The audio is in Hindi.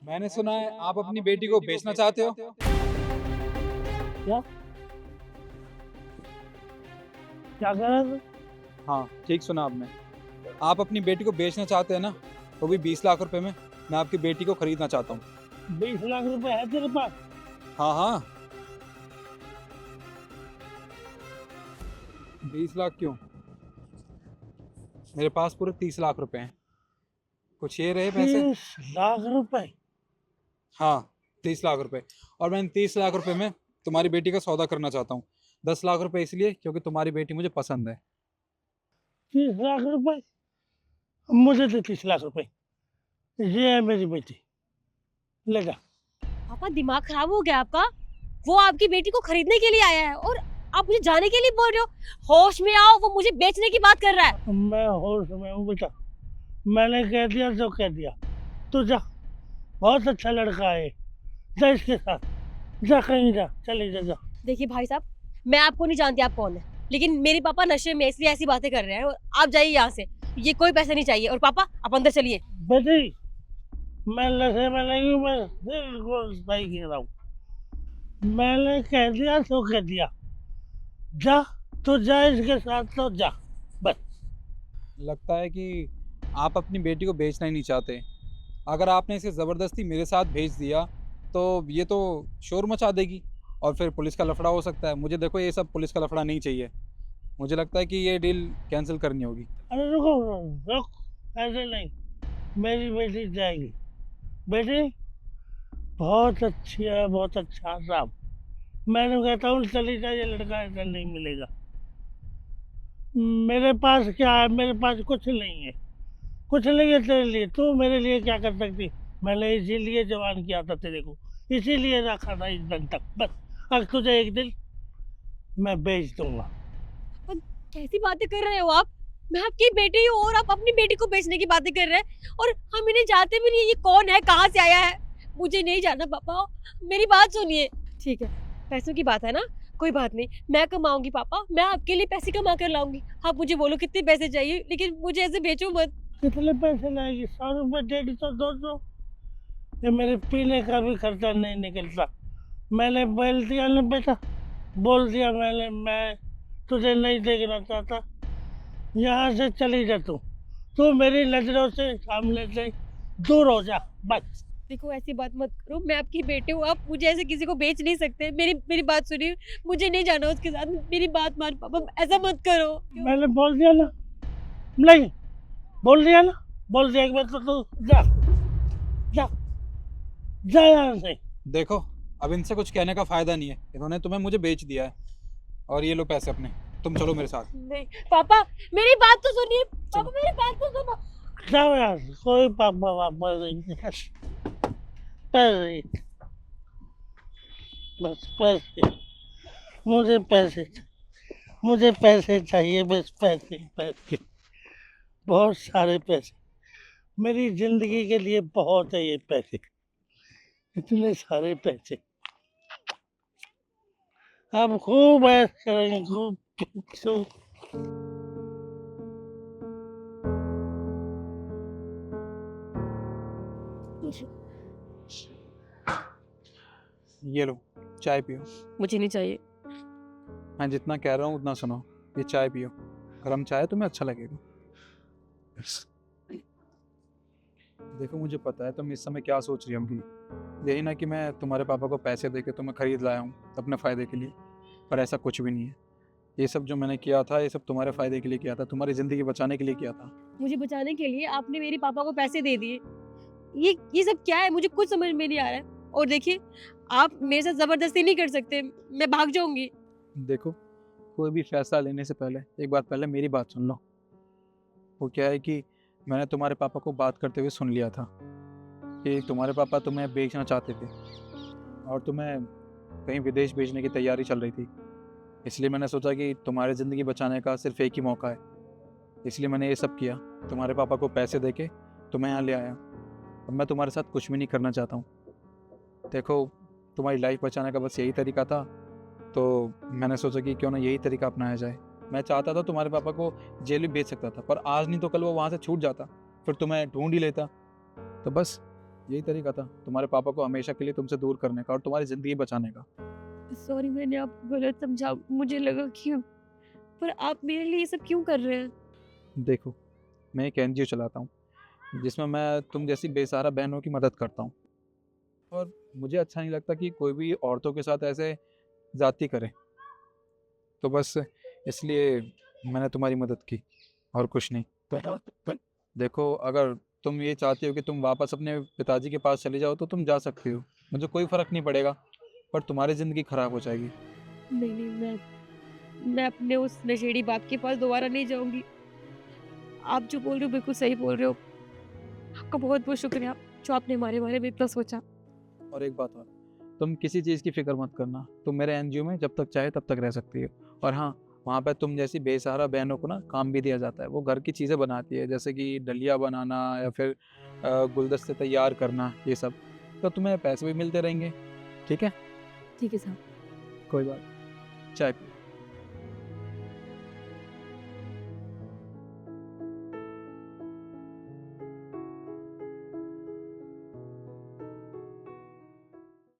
मैंने सुना है आप अपनी बेटी को बेचना चाहते हो। क्या क्या कह रहा था? हाँ, ठीक सुना आपने। आप अपनी बेटी को बेचना चाहते हैं ना, वो भी 20 लाख रुपए में। मैं आपकी बेटी को खरीदना चाहता हूँ। 20 लाख रुपए है तेरे पास? हाँ हाँ, 20 लाख क्यों, मेरे पास पूरे 30 लाख रुपए हैं। कुछ ये रहे पैसे। 30 लाख रुपए? हाँ, 30 लाख रुपए। और मैं इन 30 लाख रुपए में तुम्हारी बेटी का सौदा करना चाहता हूँ। 10 लाख रुपए इसलिए क्योंकि तुम्हारी बेटी मुझे पसंद है। 30 लाख रुपए? मुझे तो 30 लाख रुपए। ये है मेरी बेटी, ले जा। पापा दिमाग खराब हो गया आपका। वो आपकी बेटी को खरीदने के लिए आया है और आप मुझे जाने के लिए बोल रहे हो। होश में आओ, वो मुझे बेचने की बात कर रहा है। मैं होश में हूँ बेटा, मैंने कह दिया तो कह दिया। तू जा, बहुत अच्छा लड़का है, जा इसके साथ, जा कहीं जा, चले जा जा। देखिए भाई साहब, मैं आपको नहीं जानती आप कौन है, लेकिन मेरे पापा नशे में इसलिए ऐसी बातें कर रहे हैं और आप जाइए यहाँ से। ये कोई पैसे नहीं चाहिए। और पापा आप अंदर चलिए। बेटी, मैं नशे में नहीं हूँ, मैं बिल्कुल सही कह रहा हूँ। मैंने कह दिया तो कह दिया, जा, तो जा इसके साथ, तो जा बस। लगता है कि आप अपनी बेटी को बेचना ही नहीं चाहते। अगर आपने इसे ज़बरदस्ती मेरे साथ भेज दिया तो ये तो शोर मचा देगी और फिर पुलिस का लफड़ा हो सकता है। मुझे देखो, ये सब पुलिस का लफड़ा नहीं चाहिए। मुझे लगता है कि ये डील कैंसिल करनी होगी। अरे रुको रुक, ऐसे नहीं, मेरी बेटी जाएगी। बेटी बहुत अच्छी है, बहुत अच्छा साहब। मैंने कहता हूँ चली जाए, ये लड़का ऐसा नहीं मिलेगा। मेरे पास क्या है? मेरे पास कुछ नहीं है, कुछ नहीं है तेरे लिए। तू मेरे लिए क्या कर सकती? मैंने इसीलिए जवान किया था तेरे को, इसीलिए रखा था इस दिन तक, बस। अब तुझे एक दिन मैं बेच दूंगा। पापा, कैसी बातें कर रहे हो आप? मैं आपकी बेटी हूँ और आप अपनी बेटी को बेचने की बातें कर रहे हैं। और हम इन्हें जानते भी नहीं, ये कौन है, कहाँ से आया है। मुझे नहीं जानना पापा, मेरी बात सुनिए। ठीक है, पैसों की बात है ना, कोई बात नहीं, मैं कमाऊंगी पापा, मैं आपके लिए पैसे कमा कर लाऊंगी। आप मुझे बोलो कितने पैसे चाहिए, लेकिन मुझे ऐसे बेचो मत। कितने पैसे लाएगी? 100 रुपये, 150, 200? ये मेरे पीने का भी खर्चा नहीं निकलता। मैंने बोल दिया ना बेटा, बोल दिया मैंने, मैं तुझे नहीं देखना चाहता। यहाँ से चली जा तू, तू मेरी नजरों से, सामने से दूर हो जा, बस। देखो ऐसी बात मत करो, मैं आपकी बेटी हूँ, आप मुझे ऐसे किसी को बेच नहीं सकते। मेरी मेरी बात सुनिए, मुझे नहीं जाना उसके साथ। मेरी बात मान पापा, ऐसा मत करो। मैंने बोल दिया ना, नहीं, बोल दिया ना, बोल दिया एक बार तो तू जा, जा, जा यहाँ से। देखो, अब इनसे कुछ कहने का फ़ायदा नहीं है। इन्होंने तुम्हें मुझे बेच दिया है और ये लो पैसे अपने। तुम चलो मेरे साथ। नहीं पापा, मेरी बात तो सुनिए। चलो। पापा मेरी बात तो सुनो। जाओ यहाँ से, कोई पापा वापा नहीं, पैसे, बस पैसे, मुझे पैसे, मुझे पैसे चाहिए, बस पैसे, पैसे, बहुत सारे पैसे। मेरी जिंदगी के लिए बहुत है ये पैसे, इतने सारे पैसे। अब खूब ऐश करेंगे, खूब खूब। ये लो, चाय पियो। मुझे नहीं चाहिए। मैं जितना कह रहा हूँ उतना सुनो। ये चाय पियो, गर्म चाय तुम्हें अच्छा लगेगा। देखो, मुझे पता है तुम इस समय क्या सोच रही होंगी। यही ना कि मैं तुम्हारे पापा को पैसे देके तुम्हें खरीद लाया हूँ अपने फ़ायदे के लिए। पर ऐसा कुछ भी नहीं है। ये सब जो मैंने किया था, ये सब तुम्हारे फ़ायदे के लिए किया था, तुम्हारी ज़िंदगी बचाने के लिए किया था। मुझे बचाने के लिए आपने मेरे पापा को पैसे दे दिए। ये सब क्या है, मुझे कुछ समझ में नहीं आ रहा है। और देखिए, आप मेरे साथ जबरदस्ती नहीं कर सकते, मैं भाग जाऊंगी। देखो, कोई भी फैसला लेने से पहले एक बात पहले मेरी बात सुन लो। वो क्या है कि मैंने तुम्हारे पापा को बात करते हुए सुन लिया था कि तुम्हारे पापा तुम्हें बेचना चाहते थे और तुम्हें कहीं विदेश भेजने की तैयारी चल रही थी। इसलिए मैंने सोचा कि तुम्हारी ज़िंदगी बचाने का सिर्फ एक ही मौका है, इसलिए मैंने ये सब किया। तुम्हारे पापा को पैसे देके तुम्हें यहाँ ले आया। अब मैं तुम्हारे साथ कुछ भी नहीं करना चाहता हूँ। देखो, तुम्हारी लाइफ बचाने का बस यही तरीका था, तो मैंने सोचा कि क्यों ना यही तरीका अपनाया जाए। मैं चाहता था तुम्हारे पापा को जेल में भेज सकता था, पर आज नहीं तो कल वो वहाँ से छूट जाता, फिर तुम्हें ढूंढ ही लेता। तो बस यही तरीका था तुम्हारे पापा को हमेशा के लिए तुमसे दूर करने का और तुम्हारी ज़िंदगी बचाने का। सॉरी, मैंने आपको गलत समझा। मुझे लगा कि पर आप मेरे लिए ये सब क्यों कर रहे हैं? देखो, मैं एक एनजीओ चलाता हूँ जिसमें मैं तुम जैसी बेसहारा बहनों की मदद करता हूँ, और मुझे अच्छा नहीं लगता कि कोई भी औरतों के साथ ऐसे ज़्यादती करे। तो बस इसलिए मैंने तुम्हारी मदद की और कुछ नहीं। देखो, अगर तुम ये चाहती हो कि तुम वापस अपने पिताजी के पास चले जाओ तो तुम जा सकती हो, मुझे कोई फ़र्क नहीं पड़ेगा, पर तुम्हारी ज़िंदगी ख़राब हो जाएगी। नहीं नहीं, मैं अपने उस नशेड़ी बाप के पास दोबारा नहीं जाऊंगी। आप जो बोल रहे हो बिल्कुल सही बोल रहे हो। आपका बहुत बहुत शुक्रिया जो आपने हमारे बारे में इतना सोचा। और एक बात और, तुम किसी चीज़ की फ़िक्र मत करना, तुम मेरे एनजीओ में जब तक चाहे तब तक रह सकती हो। और हाँ, वहाँ पे तुम जैसी बेसहारा बहनों को ना काम भी दिया जाता है। वो घर की चीज़ें बनाती है, जैसे कि डलिया बनाना या फिर गुलदस्ते तैयार करना, ये सब। तो तुम्हें पैसे भी मिलते रहेंगे। ठीक है? ठीक है साहब। कोई बात नहीं। चाय पी।